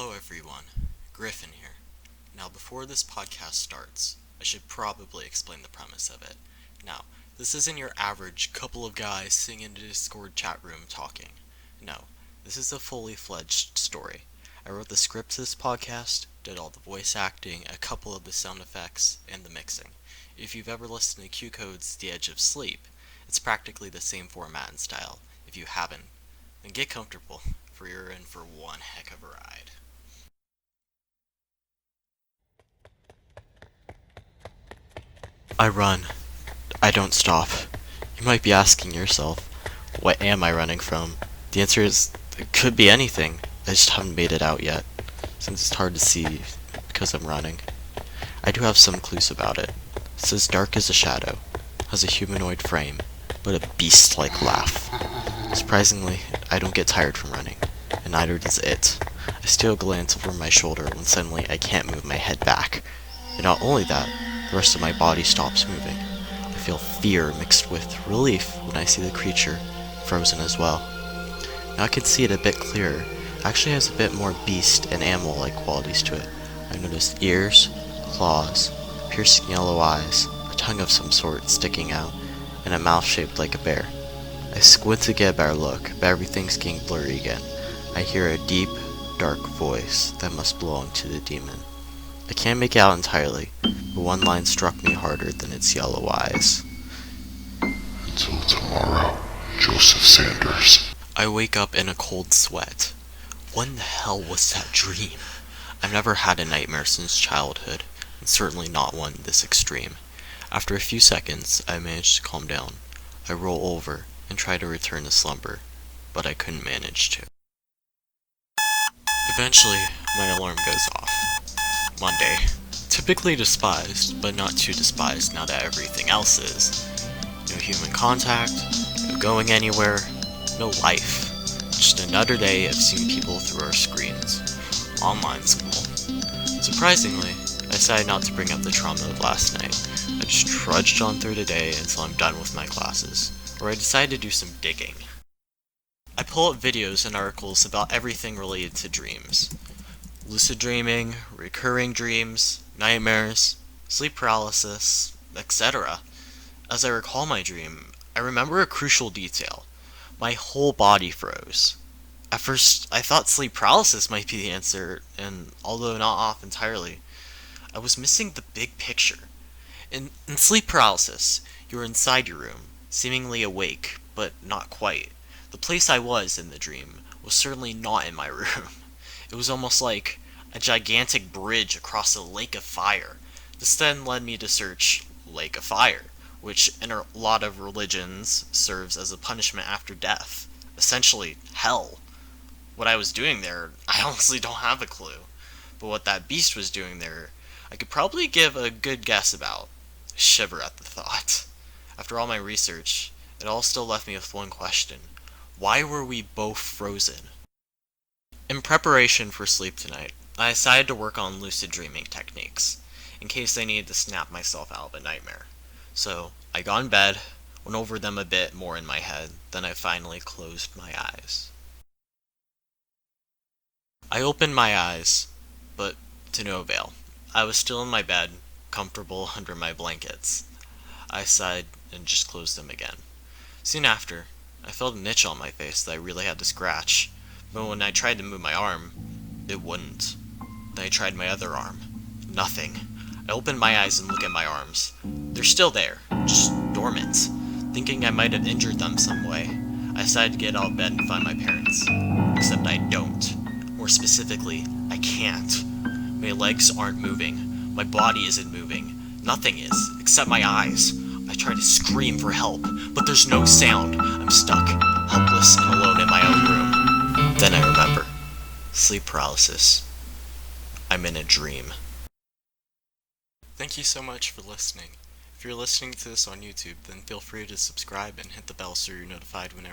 Hello everyone, Griffin here. Now before this podcast starts, I should probably explain the premise of it. Now, this isn't your average couple of guys sitting in a Discord chat room talking. No, this is a fully fledged story. I wrote the script to this podcast, did all the voice acting, a couple of the sound effects, and the mixing. If you've ever listened to QCODE's The Edge of Sleep, it's practically the same format and style. If you haven't, then get comfortable, for you're in for one heck of a ride. I run. I don't stop. You might be asking yourself, what am I running from? The answer is, it could be anything. I just haven't made it out yet, since it's hard to see because I'm running. I do have some clues about it. It's as dark as a shadow, has a humanoid frame, but a beast-like laugh. Surprisingly, I don't get tired from running, and neither does it. I steal a glance over my shoulder when suddenly I can't move my head back. And not only that, the rest of my body stops moving. I feel fear mixed with relief when I see the creature, frozen as well. Now I can see it a bit clearer. It actually has a bit more beast and animal-like qualities to it. I noticed ears, claws, piercing yellow eyes, a tongue of some sort sticking out, and a mouth shaped like a bear. I squint to get a better look, but everything's getting blurry again. I hear a deep, dark voice that must belong to the demon. I can't make it out entirely, but one line struck me harder than its yellow eyes. Until tomorrow, Joseph Sanders. I wake up in a cold sweat. What in the hell was that dream? I've never had a nightmare since childhood, and certainly not one this extreme. After a few seconds, I manage to calm down. I roll over and try to return to slumber, but I couldn't manage to. Eventually, my alarm goes off. Monday. Typically despised, but not too despised now that everything else is. No human contact, no going anywhere, no life. Just another day of seeing people through our screens. Online school. Surprisingly, I decided not to bring up the trauma of last night. I just trudged on through the day until I'm done with my classes, where I decided to do some digging. I pull up videos and articles about everything related to dreams. Lucid dreaming, recurring dreams, nightmares, sleep paralysis, etc. As I recall my dream, I remember a crucial detail. My whole body froze. At first, I thought sleep paralysis might be the answer, and although not off entirely, I was missing the big picture. In sleep paralysis, you're inside your room, seemingly awake, but not quite. The place I was in the dream was certainly not in my room. It was almost like a gigantic bridge across a lake of fire. This then led me to search Lake of Fire, which in a lot of religions serves as a punishment after death. Essentially, hell. What I was doing there, I honestly don't have a clue. But what that beast was doing there, I could probably give a good guess about. Shiver at the thought. After all my research, it all still left me with one question. Why were we both frozen? In preparation for sleep tonight, I decided to work on lucid dreaming techniques, in case I needed to snap myself out of a nightmare. So, I got in bed, went over them a bit more in my head, then I finally closed my eyes. I opened my eyes, but to no avail. I was still in my bed, comfortable under my blankets. I sighed and just closed them again. Soon after, I felt an itch on my face that I really had to scratch, but when I tried to move my arm, it wouldn't. Then I tried my other arm. Nothing. I opened my eyes and looked at my arms. They're still there, just dormant. Thinking I might have injured them some way, I decided to get out of bed and find my parents. Except I don't. More specifically, I can't. My legs aren't moving. My body isn't moving. Nothing is, except my eyes. I try to scream for help, but there's no sound. I'm stuck, helpless and alone in my own room. Then I remember. Sleep paralysis. I'm in a dream. Thank you so much for listening. If you're listening to this on YouTube, then feel free to subscribe and hit the bell so you're notified whenever